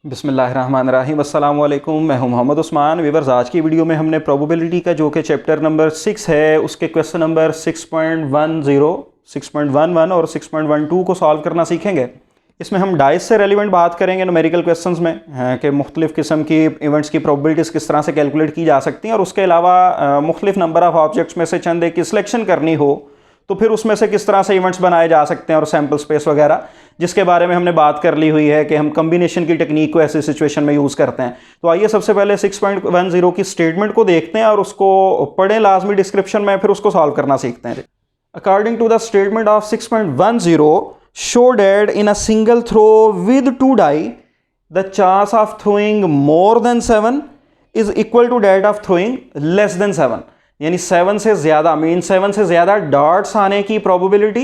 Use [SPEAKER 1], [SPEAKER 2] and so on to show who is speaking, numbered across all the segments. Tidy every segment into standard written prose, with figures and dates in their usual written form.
[SPEAKER 1] बिस्मिल्लाहिर्रहमानिर्रहीम अस्सलामु अलैकुम। मैं हूं मोहम्मद उस्मान। वीवर्स, आज की वीडियो में हमने प्रोबेबिलिटी का जो कि चैप्टर नंबर 6 है उसके क्वेश्चन नंबर 6.10, 6.11 और 6.12 को सॉल्व करना सीखेंगे। इसमें हम डाइस से रेलिवेंट बात करेंगे न्यूमेरिकल क्वेश्चंस में कि मुख्तलिफ़ किस्म की इवेंट्स की प्रोबेबिलिटीज़ किस तरह से कैलकुलेट की जा सकती हैं, और उसके अलावा मुख्तलिफ़ नंबर ऑफ़ ऑब्जेक्ट्स में से चंद एक की सिलेक्शन करनी हो तो फिर उसमें से किस तरह से इवेंट्स बनाए जा सकते हैं और सैम्पल स्पेस वगैरह, जिसके बारे में हमने बात कर ली हुई है कि हम कम्बिनेशन की टेक्निक को ऐसी सिचुएशन में यूज़ करते हैं। तो आइए सबसे पहले 6.10 की स्टेटमेंट को देखते हैं और उसको पढ़ें लाजमी डिस्क्रिप्शन में, फिर उसको सॉल्व करना सीखते हैं। According to the statement of 6.10, show that in a single throw with 2 die the chance of throwing more than 7 is equal to that of throwing less than 7। यानी 7 से ज़्यादा मीन 7 से ज़्यादा डॉट्स आने की प्रोबेबिलिटी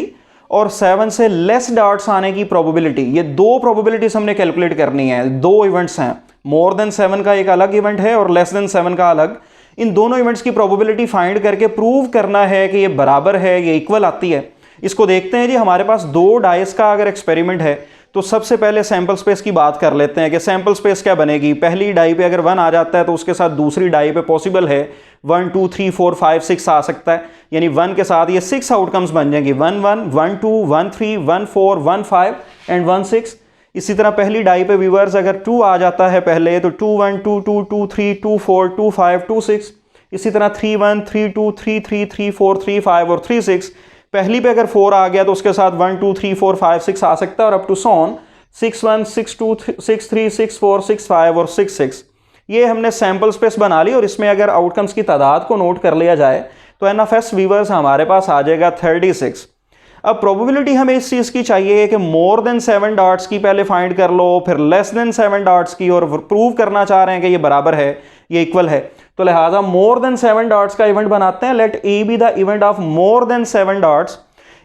[SPEAKER 1] और 7 से लेस डॉट्स आने की प्रोबेबिलिटी, ये दो प्रोबेबिलिटीज हमने कैलकुलेट करनी है। दो इवेंट्स हैं, मोर देन 7 का एक अलग इवेंट है और लेस देन 7 का अलग। इन दोनों इवेंट्स की प्रोबेबिलिटी फाइंड करके प्रूव करना है कि ये बराबर है, ये इक्वल आती है। इसको देखते हैं जी। हमारे पास दो डाइस का अगर एक्सपेरिमेंट है तो सबसे पहले सैंपल स्पेस की बात कर लेते हैं कि सैंपल स्पेस क्या बनेगी। पहली डाई पे अगर 1 आ जाता है तो उसके साथ दूसरी डाई पे पॉसिबल है 1 2 3 4 5 6 आ सकता है। यानी 1 के साथ ये 6 आउटकम्स बन जाएंगी, 1 1 1 2 1 3 1 4 1 5 एंड 1 6। इसी तरह पहली डाई पे व्यूअर्स अगर 2 आ जाता है पहले तो 2 1 2 2 2 3 2 4 2 5 2 6। इसी तरह 3 1 3 2 3 3 3 4 3 5 और 3 6। पहली पे अगर 4 आ गया तो उसके साथ 1 2 3 4 5 6 आ सकता है और अप टू सॉन 6 1 6 2 6 3 6 4 6 5 और 6 6। ये हमने सैंपल स्पेस बना ली और इसमें अगर आउटकम्स की तादाद को नोट कर लिया जाए तो NFS व्यूअर्स हमारे पास आ जाएगा 36। अब प्रोबेबिलिटी हमें इस चीज़ की चाहिए कि मोर देन 7 डॉट्स की पहले फाइंड कर लो, फिर लेस देन 7 डॉट्स की, और प्रूव करना चाह रहे हैं कि ये बराबर है, ये इक्वल है। तो लिहाजा मोर देन 7 डॉट्स का इवेंट बनाते हैं। Let A be the event of more than 7 dots.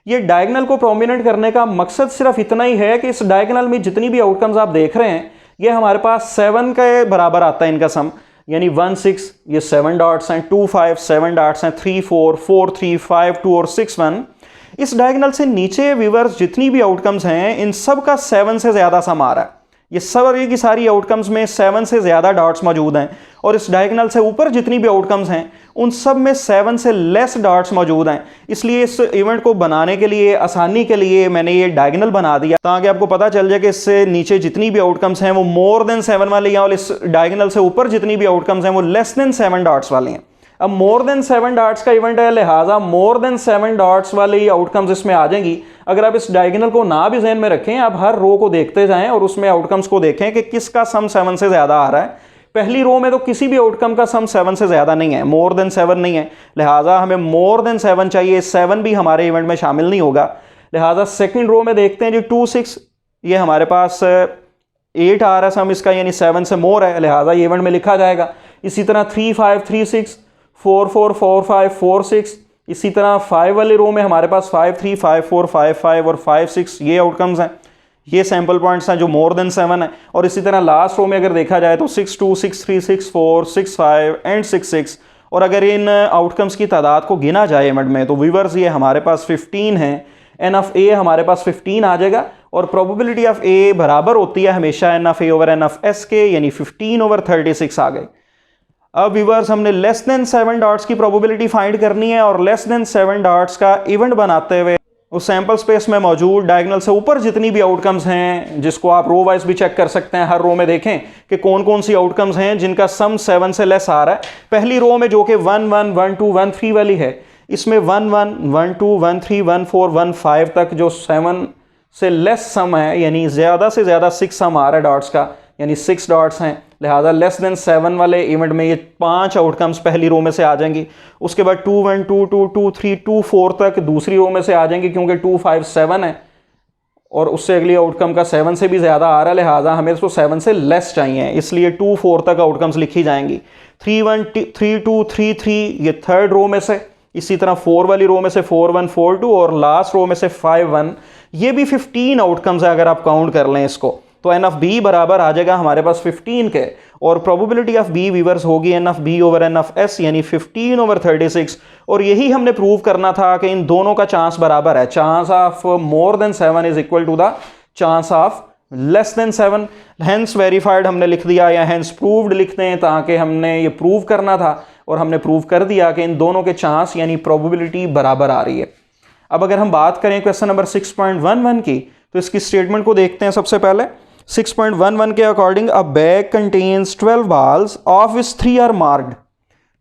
[SPEAKER 1] ये डायगोनल को प्रोमिनेंट करने का मकसद सिर्फ इतना ही है कि इस डायगोनल में जितनी भी आउटकम्स आप देख रहे हैं ये हमारे पास 7 के बराबर आता है इनका सम। यानी 1 6 ये 7 डॉट्स हैं, 2 5 7 डॉट्स हैं, 3 4 4 3 5 2 और 6 1। इस डायगोनल से नीचे व्यूअर्स जितनी भी आउटकम्स हैं इन सब का 7 से ज़्यादा सम आ रहा है। ये सारी की सारी आउटकम्स में 7 से ज़्यादा डॉट्स मौजूद हैं, और इस डायगोनल से ऊपर जितनी भी आउटकम्स हैं उन सब में 7 से लेस डॉट्स मौजूद हैं। इसलिए इस इवेंट को बनाने के लिए, आसानी के लिए मैंने ये डायगोनल बना दिया ताकि आपको पता चल जाए कि इससे नीचे जितनी भी आउटकम्स हैं वो मोर देन 7 वाली हैं और इस डायगोनल से ऊपर जितनी भी आउटकम्स हैं वो लेस देन 7 डॉट्स वाली हैं। अब मोर देन 7 डॉट्स का इवेंट है, लिहाजा मोर देन 7 डॉट्स वाली आउटकम्स इसमें आ जाएंगी। अगर आप इस डायगोनल को ना भी ज़हन में रखें, आप हर रो को देखते जाएं और उसमें आउटकम्स को देखें कि किसका सम 7 से ज़्यादा आ रहा है। पहली रो में तो किसी भी आउटकम का सम 7 से ज़्यादा नहीं है, मोर देन 7 नहीं है, लिहाजा हमें मोर देन 7 चाहिए। 7 भी हमारे इवेंट में शामिल नहीं होगा। लिहाजा सेकंड रो में देखते हैं जी 2 6, ये हमारे पास 8 आ रहा है सम इसका, यानी 7 से मोर है, लिहाजा ये इवेंट में लिखा जाएगा। इसी तरह 3 5 3 6 4 4 4 5 4 6। इसी तरह 5 वाले रो में हमारे पास 5 3 5 4 5 5 और 5 6 ये आउटकम्स हैं, ये सैंपल पॉइंट्स हैं जो मोर देन 7 है। और इसी तरह लास्ट रो में अगर देखा जाए तो 6 2 6 3 6 4 6 5 एंड 6 6। और अगर इन आउटकम्स की तादाद को गिना जाए इवेंट में तो व्यूअर्स ये हमारे पास 15 है। एन ऑफ ए हमारे पास 15 आ जाएगा और प्रोबेबिलिटी ऑफ ए बराबर होती है हमेशा n of A over n of S के, यानी 15 ओवर 36 आ गए। अब व्यूअर्स हमने लेस देन 7 डॉट्स की प्रोबेबिलिटी फाइंड करनी है और लेस देन 7 डॉट्स का इवेंट बनाते हुए उस सैंपल स्पेस में मौजूद डायगोनल से ऊपर जितनी भी आउटकम्स हैं, जिसको आप रो वाइज भी चेक कर सकते हैं, हर रो में देखें कि कौन कौन सी आउटकम्स हैं जिनका सम 7 से लेस आ रहा है। पहली रो में जो कि 1 1 1 2 1 3 वाली है, इसमें 1 1 1 2 1 3 1 4 1 5 तक जो 7 से लेस सम है, यानी ज़्यादा से ज़्यादा 6 सम आ रहा है डॉट्स का, यानी 6 डॉट्स हैं। लिहाजा लेस देन 7 वाले इवेंट में ये 5 आउटकम्स पहली रो में से आ जाएंगी। उसके बाद 2 1 2 2 2 3 2 4 तक दूसरी रो में से आ जाएंगी, क्योंकि 2 5 7 है और उससे अगली आउटकम का 7 से भी ज़्यादा आ रहा है, लिहाजा हमें इसको 7 से लेस चाहिए, इसलिए 2 4 तक आउटकम्स लिखी जाएंगी। 3 1 3 2 3 3 ये थर्ड रो में से, इसी तरह 4 वाली रो में से 4 1 4 2 और लास्ट रो में से 5 1, ये भी 15 आउटकम्स है अगर आप काउंट कर लें इसको। तो एन ऑफ बी बराबर आ जाएगा हमारे पास 15 के, और प्रोबेबिलिटी ऑफ बी व्यूअर्स होगी n of B over n of S, यानी 15 ओवर 36। और यही हमने प्रूव करना था कि इन दोनों का चांस बराबर है। Chance of more than 7 is equal to the chance of less than 7, hence verified हमने लिख दिया या हेंस प्रूव्ड लिखते हैं ताकि हमने ये प्रूव करना था और हमने प्रूव कर दिया कि इन दोनों के चांस यानी प्रोबेबिलिटी बराबर आ रही है। अब अगर हम बात करें क्वेश्चन नंबर 6.11 की तो इसकी स्टेटमेंट को देखते हैं। सबसे पहले 6.11 के according a bag contains 12 balls of which 3 are marked.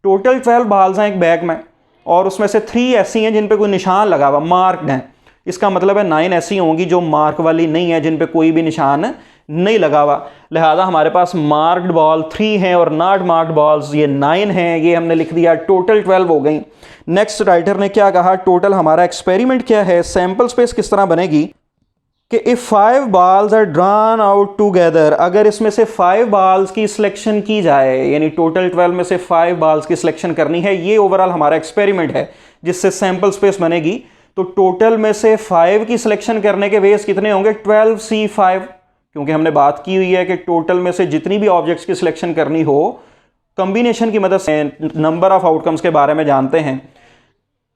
[SPEAKER 1] Total 12 balls हैं एक बैग में और उसमें से 3 ऐसी हैं जिन पे कोई निशान लगा हुआ मार्क्ड हैं। इसका मतलब है 9 ऐसी होंगी जो मार्क वाली नहीं है, जिन पे कोई भी निशान नहीं लगा हुआ। लिहाजा हमारे पास मार्क्ड बॉल 3 हैं और नॉट मार्क्ड बॉल्स ये 9 हैं। ये हमने लिख दिया, टोटल 12 हो गई। नेक्स्ट राइटर ने क्या कहा, टोटल हमारा एक्सपेरिमेंट क्या है, सैंपल स्पेस किस तरह बनेगी कि if 5 balls are drawn out together, अगर इसमें से 5 balls की सिलेक्शन की जाए यानी टोटल 12 में से 5 balls की सिलेक्शन करनी है, ये ओवरऑल हमारा एक्सपेरिमेंट है जिससे सैंपल स्पेस बनेगी। तो टोटल में से 5 की सिलेक्शन करने के वेज कितने होंगे, 12C5, क्योंकि हमने बात की हुई है कि टोटल में से जितनी भी ऑब्जेक्ट्स की सिलेक्शन करनी हो कॉम्बिनेशन की मदद से नंबर ऑफ आउटकम्स के बारे में जानते हैं।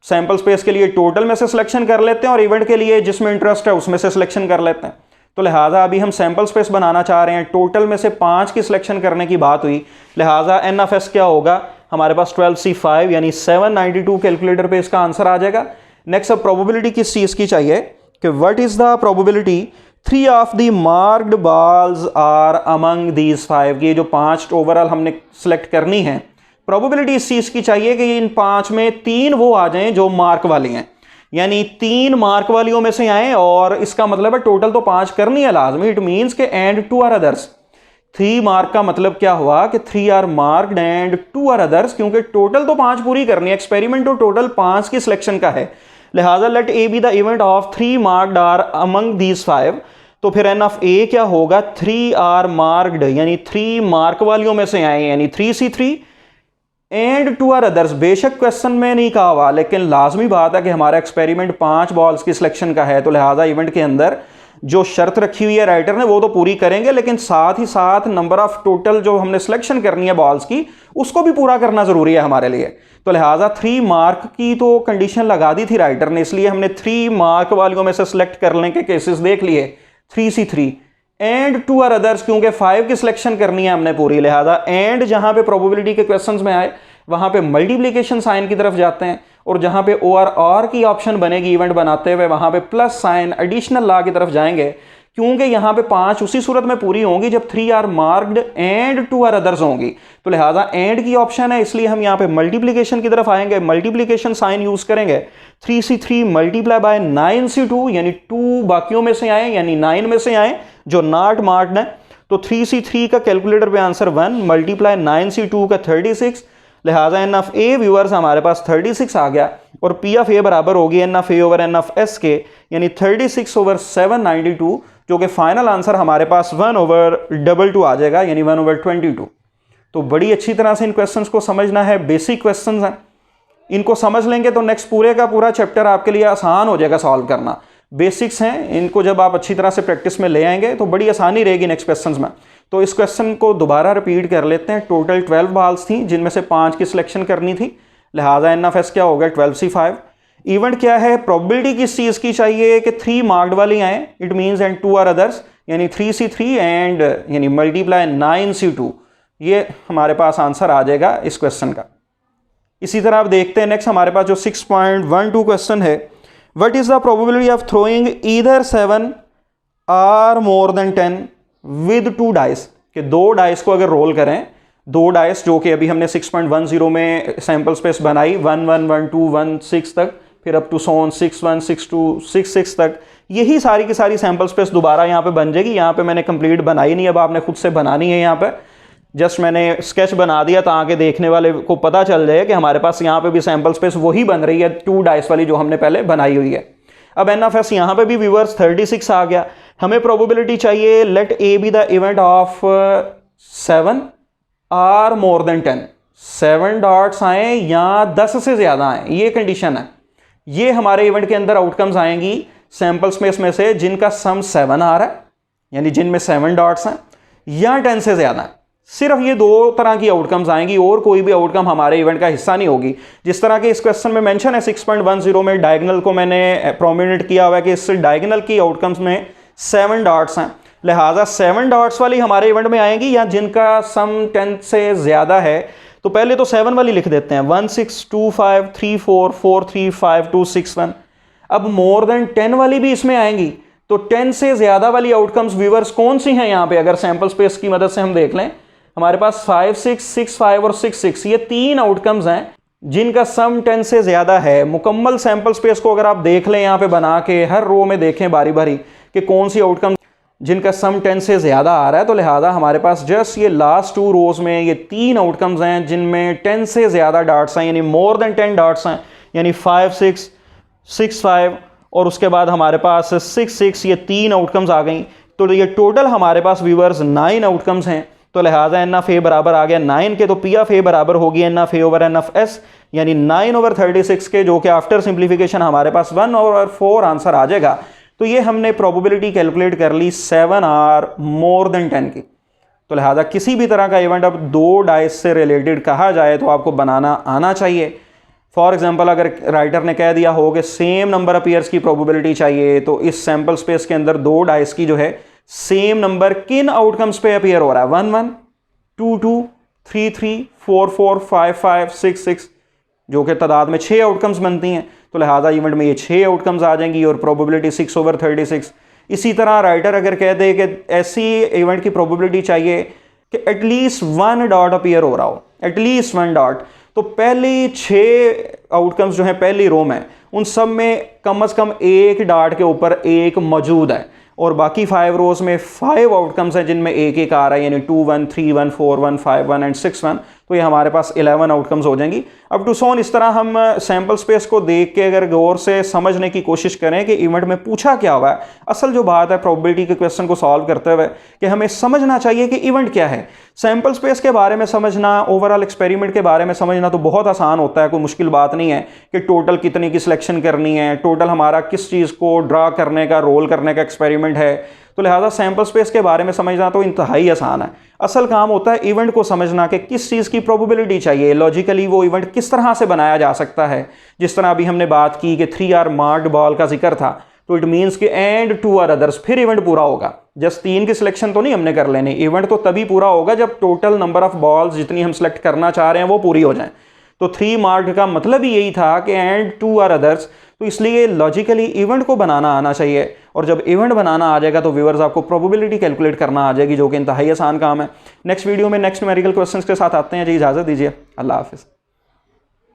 [SPEAKER 1] सैंपल स्पेस के लिए टोटल में से सिलेक्शन कर लेते हैं और इवेंट के लिए जिसमें इंटरेस्ट है उसमें से सिलेक्शन कर लेते हैं। तो लिहाजा अभी हम सैंपल स्पेस बनाना चाह रहे हैं, टोटल में से 5 की सिलेक्शन करने की बात हुई, लिहाजा एन ऑफ एस क्या होगा हमारे पास 12C5 यानी 792 कैलकुलेटर पे इसका आंसर आ जाएगा। नेक्स्ट अब प्रोबेबिलिटी किस चीज़ की चाहिए कि what is the probability 3 of the marked balls are among these 5। ये जो 5 ओवरऑल हमने सेलेक्ट करनी है, प्रोबेबिलिटी इस चीज़ की चाहिए कि इन 5 में 3 वो आ जाएं जो मार्क वाली हैं, यानी 3 मार्क वालियों में से आए। और इसका मतलब है टोटल तो 5 करनी है लाजमी, इट मीन्स के एंड 2 आर अदर्स। 3 मार्क का मतलब क्या हुआ कि 3 are marked and 2 are others, क्योंकि टोटल तो 5 पूरी करनी है, एक्सपेरिमेंट तो टोटल 5 की सिलेक्शन का है। लिहाजा let A be the event of 3 marked are among these 5। तो फिर एन ऑफ ए क्या होगा, 3 आर मार्क्ड यानी 3 मार्क वालियों में से आए यानी 3C3 एंड 2 आर अदर्स। बेशक क्वेश्चन में नहीं कहा हुआ लेकिन लाजमी बात है कि हमारा एक्सपेरिमेंट 5 बॉल्स की सिलेक्शन का है, तो लिहाजा इवेंट के अंदर जो शर्त रखी हुई है राइटर ने वो तो पूरी करेंगे, लेकिन साथ ही साथ नंबर ऑफ टोटल जो हमने सिलेक्शन करनी है बॉल्स की उसको भी पूरा करना जरूरी है हमारे लिए। तो लिहाजा 3 मार्क की तो कंडीशन लगा दी थी राइटर ने, इसलिए हमने 3 मार्क वालियों में से सिलेक्ट करने के केसेस देख लिए 3C3 एंड 2 आर अदर्स, क्योंकि 5 की सिलेक्शन करनी है हमने पूरी। लिहाजा एंड जहां पे प्रोबेबिलिटी के क्वेश्चंस में आए वहां पे मल्टीप्लिकेशन साइन की तरफ जाते हैं, और जहां पे और की ऑप्शन बनेगी इवेंट बनाते हुए वहां पे प्लस साइन एडिशनल लॉ की तरफ जाएंगे, क्योंकि यहां पे 5 उसी सूरत में पूरी होंगी जब 3 are marked and 2 are others होंगी। तो लिहाजा एंड की ऑप्शन है, इसलिए हम यहां पे मल्टीप्लिकेशन की तरफ आएंगे, मल्टीप्लिकेशन साइन यूज करेंगे। 3C3 मल्टीप्लाई बाय 9C2 यानी 2 बाकियों में से आए यानी 9 में से आए जो नॉट मार्क्ड है। तो 3C3 का कैलकुलेटर पे आंसर 1 मल्टीप्लाई 9C2 का 36, लिहाजा एन ऑफ ए व्यूअर्स हमारे पास 36 आ गया, और पी ऑफ ए बराबर होगी n of A over n of S के यानी 36 ओवर 792, जो कि फाइनल आंसर हमारे पास 1/22 आ जाएगा यानी 1/22। तो बड़ी अच्छी तरह से इन क्वेश्चंस को समझना है, बेसिक क्वेश्चंस हैं, इनको समझ लेंगे तो नेक्स्ट पूरे का पूरा चैप्टर आपके लिए आसान हो जाएगा सॉल्व करना। बेसिक्स हैं, इनको जब आप अच्छी तरह से प्रैक्टिस में ले आएंगे तो बड़ी आसानी रहेगी नेक्स्ट क्वेश्चंस में। तो इस क्वेश्चन को दोबारा रिपीट कर लेते हैं। टोटल 12 बॉल्स थी जिनमें से 5 की सिलेक्शन करनी थी, लिहाजा एन ऑफ एस क्या होगा 12C5। इवेंट क्या है, प्रोबेबिलिटी किस चीज़ की चाहिए कि 3 मार्क्ड वाली आए, it means and 2 are others यानी 3C3 एंड यानी मल्टीप्लाई 9C2, ये हमारे पास आंसर आ जाएगा इस क्वेश्चन का। इसी तरह आप देखते हैं नेक्स्ट हमारे पास जो 6.12 क्वेश्चन है, what is the probability of throwing either 7 or more than 10 with 2 dice, कि 2 डाइस को अगर रोल करें, 2 डाइस जो कि अभी हमने 6.10 में सैंपल स्पेस बनाई 1 1 1 2 1 6 तक, फिर अप टू सोन 6 1 6 2 6 6 तक, यही सारी की सारी सैंपल स्पेस दोबारा यहाँ पे बन जाएगी। यहाँ पे मैंने कंप्लीट बनाई नहीं, अब आपने खुद से बनानी है। यहाँ पे जस्ट मैंने स्केच बना दिया ताकि देखने वाले को पता चल जाए कि हमारे पास यहाँ पे भी सैंपल स्पेस वही बन रही है 2 डाइस वाली जो हमने पहले बनाई हुई है। अब एन ऑफ एस यहाँ पे भी व्यूअर्स 36 आ गया। हमें प्रोबेबिलिटी चाहिए let A be the event of 7 or more than 10, 7 dots आए या 10 से ज्यादा आए, ये कंडीशन है। ये हमारे इवेंट के अंदर आउटकम्स आएंगी सैंपल स्पेस में से जिनका सम 7 आ रहा है यानी जिनमें 7 डॉट्स हैं या 10 से ज्यादा है। सिर्फ ये 2 तरह की आउटकम्स आएंगी और कोई भी आउटकम हमारे इवेंट का हिस्सा नहीं होगी। जिस तरह के इस क्वेश्चन में मेंशन है 6.10 में डायगोनल को मैंने प्रोमिनेंट किया हुआ है कि इस डायगोनल की आउटकम्स में 7 डॉट्स हैं, लिहाजा 7 डॉट्स वाली हमारे इवेंट में आएंगी या जिनका सम 10 से ज़्यादा है। तो पहले तो 7 वाली लिख देते हैं, 1 6 2 5 3 4 4 3 5 2 6 1। अब मोर देन 10 वाली भी इसमें आएंगी, तो 10 से ज़्यादा वाली आउटकम्स व्यूवर्स कौन सी हैं यहाँ पे? अगर सैंपल स्पेस की मदद से हम देख लें, हमारे पास 5 6 6 5 और 6 6, ये 3 आउटकम्स हैं जिनका सम 10 से ज़्यादा है। मुकम्मल सैंपल स्पेस को अगर आप देख लें यहाँ पे बना के, हर रो में देखें बारी बारी कि कौन सी आउटकम जिनका सम 10 से ज़्यादा आ रहा है, तो लिहाजा हमारे पास जस्ट ये लास्ट 2 रोज में ये 3 आउटकम्स हैं जिनमें 10 से ज़्यादा डॉट्स हैं, यानी मोर देन 10 डॉट्स हैं, यानी 5 6 6 5 और उसके बाद हमारे पास 6 6, ये 3 आउटकम्स आ गई। तो ये टोटल हमारे पास व्यूवर्स 9 आउटकम्स हैं। तो लिहाजा एन ऑफ ए बराबर आ गया 9 के, तो पी ऑफ ए बराबर होगी n of A over n of S, यानी 9/36 के, जो कि आफ्टर सिंप्लीफिकेशन हमारे पास 1/4 आंसर आ जाएगा। तो ये हमने प्रोबेबिलिटी कैलकुलेट कर ली 7 आर मोर देन 10 की। तो लिहाजा किसी भी तरह का इवेंट अब 2 डाइस से रिलेटेड कहा जाए तो आपको बनाना आना चाहिए। फॉर एग्जांपल अगर राइटर ने कह दिया हो कि सेम नंबर अपीयर्स की प्रोबेबिलिटी चाहिए, तो इस सैंपल स्पेस के अंदर 2 डाइस की जो है सेम नंबर किन आउटकम्स पे अपीयर हो रहा है, 1 1 2 2 3 3 4 4 5 5 6 6, जो कि तादाद में 6 आउटकम्स बनती हैं। तो लिहाजा इवेंट में ये 6 आउटकम्स आ जाएंगी और प्रोबेबिलिटी 6/36। इसी तरह राइटर अगर कह दे कि ऐसी इवेंट की प्रोबेबिलिटी चाहिए कि एटलीस्ट 1 डॉट अपीयर हो रहा हो, एटलीस्ट 1 डॉट, तो पहली 6 आउटकम्स जो हैं पहली रो में, उन सब में कम से कम 1 डॉट के ऊपर 1 मौजूद है, और बाकी 5 रोज में 5 आउटकम्स हैं जिनमें 1 आ रहा है, यानी 2 1 3 1 4 1 5 1 एंड 6 1। तो ये हमारे पास 11 आउटकम्स हो जाएंगी। अब टू सॉन इस तरह हम सैंपल स्पेस को देख के अगर गौर से समझने की कोशिश करें कि इवेंट में पूछा क्या हुआ है, असल जो बात है प्रोबेबिलिटी के क्वेश्चन को सॉल्व करते हुए कि हमें समझना चाहिए कि इवेंट क्या है। सैंपल स्पेस के बारे में समझना, ओवरऑल एक्सपेरिमेंट के बारे में समझना तो बहुत आसान होता है, कोई मुश्किल बात नहीं है कि टोटल कितने की सिलेक्शन करनी है, टोटल हमारा किस चीज़ को ड्रा करने का, रोल करने का एक्सपेरिमेंट है। तो लिहाजा सैंपल स्पेस के बारे में समझना तो इंतहाई आसान है। असल काम होता है इवेंट को समझना कि किस चीज़ की प्रोबेबिलिटी चाहिए, लॉजिकली वो इवेंट किस तरह से बनाया जा सकता है। जिस तरह अभी हमने बात की कि 3 आर मार्क्ड बॉल का जिक्र था, तो इट मीन्स कि एंड 2 आर अदर्स, फिर इवेंट पूरा होगा। जस्ट 3 की सिलेक्शन तो नहीं हमने कर लेनी, इवेंट तो तभी पूरा होगा जब टोटल नंबर ऑफ बॉल्स जितनी हम सेलेक्ट करना चाह रहे हैं वो पूरी हो जाए। तो 3 मार्क्ड का मतलब ही यही था कि एंड 2 आर अदर्स। तो इसलिए लॉजिकली इवेंट को बनाना आना चाहिए, और जब इवेंट बनाना आ जाएगा तो व्यूअर्स आपको प्रोबेबिलिटी कैलकुलेट करना आ जाएगी, जो कि इंतहाई आसान काम है। नेक्स्ट वीडियो में नेक्स्ट न्यूमेरिकल क्वेश्चंस के साथ आते हैं जी, इजाज़त दीजिए, अल्लाह हाफिज़।